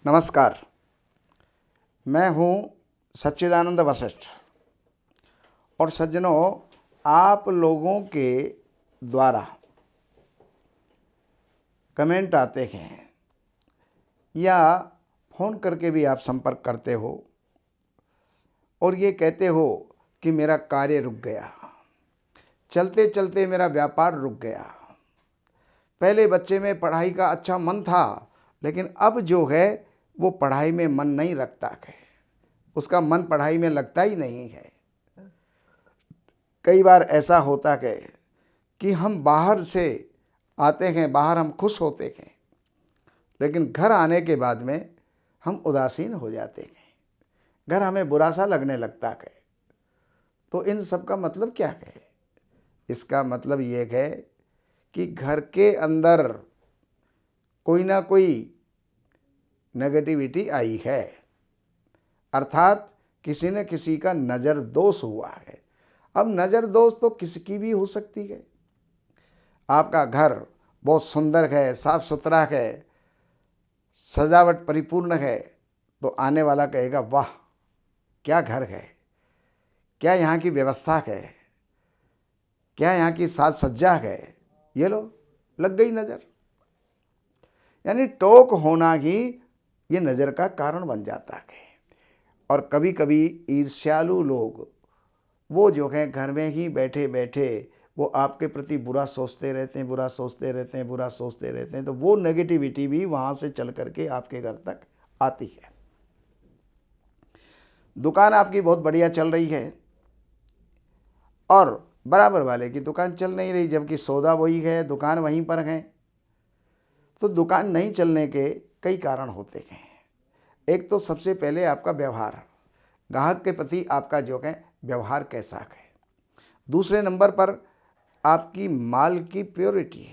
नमस्कार। मैं हूँ सच्चिदानंद वशिष्ठ। और सज्जनों, आप लोगों के द्वारा कमेंट आते हैं या फ़ोन करके भी आप संपर्क करते हो और ये कहते हो कि मेरा कार्य रुक गया, चलते चलते मेरा व्यापार रुक गया। पहले बच्चे में पढ़ाई का अच्छा मन था, लेकिन अब जो है वो पढ़ाई में मन नहीं रखता है, उसका मन पढ़ाई में लगता ही नहीं है। कई बार ऐसा होता है कि हम बाहर से आते हैं, बाहर हम खुश होते हैं, लेकिन घर आने के बाद में हम उदासीन हो जाते हैं, घर हमें बुरा सा लगने लगता है। तो इन सब का मतलब क्या है? इसका मतलब ये है कि घर के अंदर कोई ना कोई नेगेटिविटी आई है, अर्थात किसी न किसी का नज़र दोष हुआ है। अब नज़र दोष तो किसकी भी हो सकती है। आपका घर बहुत सुंदर है, साफ सुथरा है, सजावट परिपूर्ण है, तो आने वाला कहेगा वाह क्या घर है, क्या यहाँ की व्यवस्था है, क्या यहाँ की साज सज्जा है। ये लो, लग गई नज़र। यानी टोक होना ही ये नज़र का कारण बन जाता है। और कभी कभी ईर्ष्यालु लोग वो जो है घर में ही बैठे बैठे वो आपके प्रति बुरा सोचते रहते हैं, बुरा सोचते रहते हैं, बुरा सोचते रहते हैं। तो वो नेगेटिविटी भी वहाँ से चल करके आपके घर तक आती है। दुकान आपकी बहुत बढ़िया चल रही है और बराबर वाले की दुकान चल नहीं रही, जबकि सौदा वही है, दुकान वहीं पर है। तो दुकान नहीं चलने के कई कारण होते हैं। एक तो सबसे पहले आपका व्यवहार, ग्राहक के प्रति आपका जो है व्यवहार कैसा है। दूसरे नंबर पर आपकी माल की प्योरिटी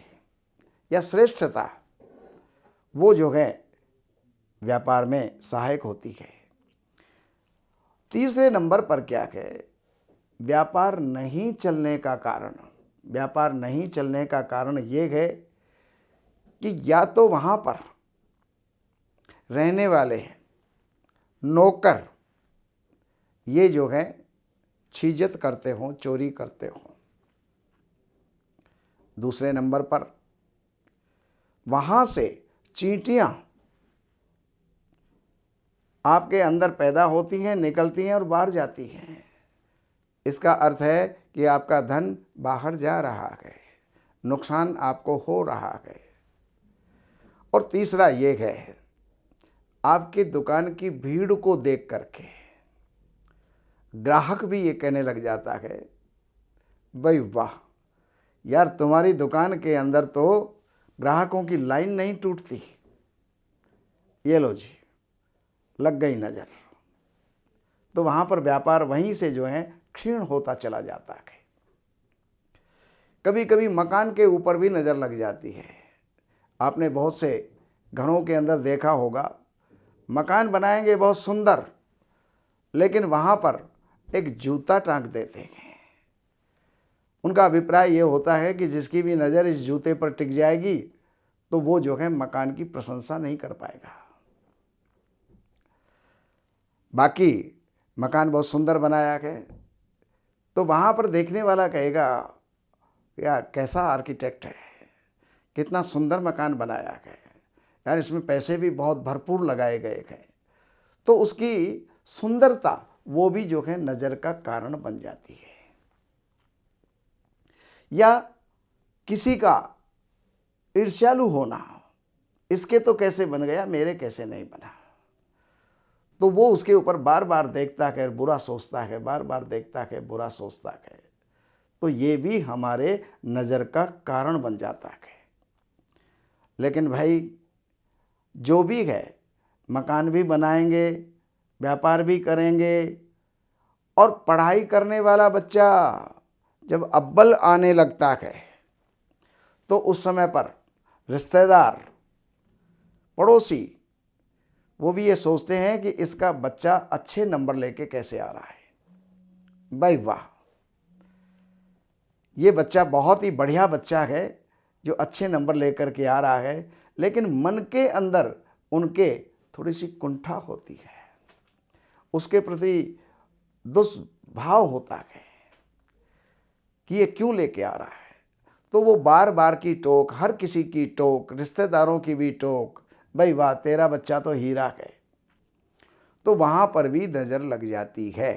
या श्रेष्ठता, वो जो है व्यापार में सहायक होती है। तीसरे नंबर पर क्या है, व्यापार नहीं चलने का कारण, व्यापार नहीं चलने का कारण ये है कि या तो वहाँ पर रहने वाले नौकर ये जो है छीजत करते हों, चोरी करते हों। दूसरे नंबर पर वहाँ से चींटियाँ आपके अंदर पैदा होती हैं, निकलती हैं और बाहर जाती हैं। इसका अर्थ है कि आपका धन बाहर जा रहा है, नुकसान आपको हो रहा है। और तीसरा ये है, आपकी दुकान की भीड़ को देख करके ग्राहक भी ये कहने लग जाता है भाई वाह यार, तुम्हारी दुकान के अंदर तो ग्राहकों की लाइन नहीं टूटती। ये लो जी, लग गई नज़र। तो वहाँ पर व्यापार वहीं से जो है क्षीण होता चला जाता है। कभी कभी मकान के ऊपर भी नज़र लग जाती है। आपने बहुत से घरों के अंदर देखा होगा, मकान बनाएंगे बहुत सुंदर, लेकिन वहाँ पर एक जूता टांग देते हैं। उनका अभिप्राय ये होता है कि जिसकी भी नज़र इस जूते पर टिक जाएगी तो वो जो है मकान की प्रशंसा नहीं कर पाएगा। बाकी मकान बहुत सुंदर बनाया है तो वहाँ पर देखने वाला कहेगा यार कैसा आर्किटेक्ट है, कितना सुंदर मकान बनाया है यार, इसमें पैसे भी बहुत भरपूर लगाए गए हैं। तो उसकी सुंदरता वो भी जो है नज़र का कारण बन जाती है। या किसी का ईर्ष्यालु होना, इसके तो कैसे बन गया, मेरे कैसे नहीं बना, तो वो उसके ऊपर बार बार देखता है, बुरा सोचता है, बार बार देखता है, बुरा सोचता है। तो ये भी हमारे नज़र का कारण बन जाता है। लेकिन भाई जो भी है, मकान भी बनाएंगे, व्यापार भी करेंगे, और पढ़ाई करने वाला बच्चा जब अव्वल आने लगता है तो उस समय पर रिश्तेदार, पड़ोसी, वो भी ये सोचते हैं कि इसका बच्चा अच्छे नंबर लेके कैसे आ रहा है। भाई वाह, ये बच्चा बहुत ही बढ़िया बच्चा है जो अच्छे नंबर लेकर के आ रहा है। लेकिन मन के अंदर उनके थोड़ी सी कुंठा होती है, उसके प्रति दुष्भाव होता है कि ये क्यों लेके आ रहा है। तो वो बार बार की टोक, हर किसी की टोक, रिश्तेदारों की भी टोक, भाई वाह तेरा बच्चा तो हीरा है, तो वहाँ पर भी नज़र लग जाती है।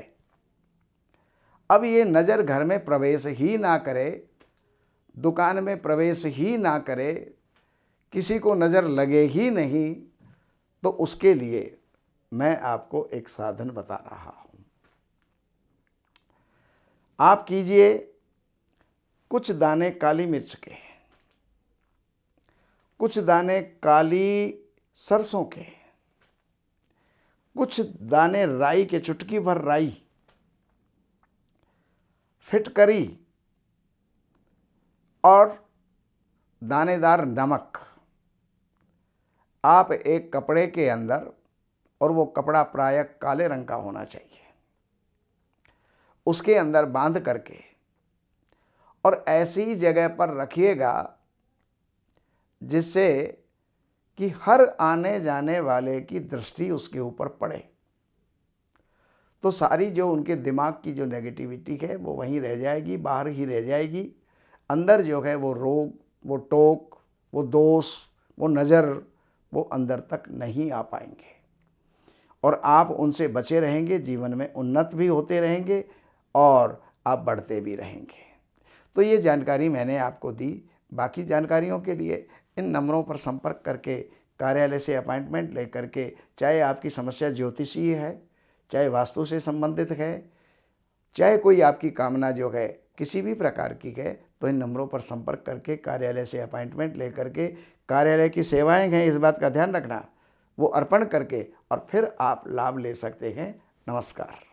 अब ये नज़र घर में प्रवेश ही ना करे, दुकान में प्रवेश ही ना करे, किसी को नज़र लगे ही नहीं, तो उसके लिए मैं आपको एक साधन बता रहा हूँ। आप कीजिए कुछ दाने काली मिर्च के, कुछ दाने काली सरसों के, कुछ दाने राई के, चुटकी भर राई, फिटकरी और दानेदार नमक आप एक कपड़े के अंदर, और वो कपड़ा प्रायः काले रंग का होना चाहिए, उसके अंदर बांध करके और ऐसी जगह पर रखिएगा जिससे कि हर आने जाने वाले की दृष्टि उसके ऊपर पड़े, तो सारी जो उनके दिमाग की जो नेगेटिविटी है वो वहीं रह जाएगी, बाहर ही रह जाएगी। अंदर जो है वो रोग, वो टोक, वो दोष, वो नज़र, वो अंदर तक नहीं आ पाएंगे और आप उनसे बचे रहेंगे, जीवन में उन्नत भी होते रहेंगे और आप बढ़ते भी रहेंगे। तो ये जानकारी मैंने आपको दी। बाकी जानकारियों के लिए इन नंबरों पर संपर्क करके कार्यालय से अपॉइंटमेंट लेकर के, चाहे आपकी समस्या ज्योतिषीय है, चाहे वास्तु से संबंधित है, चाहे कोई आपकी कामना जो है किसी भी प्रकार की है, तो इन नंबरों पर संपर्क करके कार्यालय से अपॉइंटमेंट लेकर के कार्यालय की सेवाएं हैं, इस बात का ध्यान रखना, वो अर्पण करके और फिर आप लाभ ले सकते हैं। नमस्कार।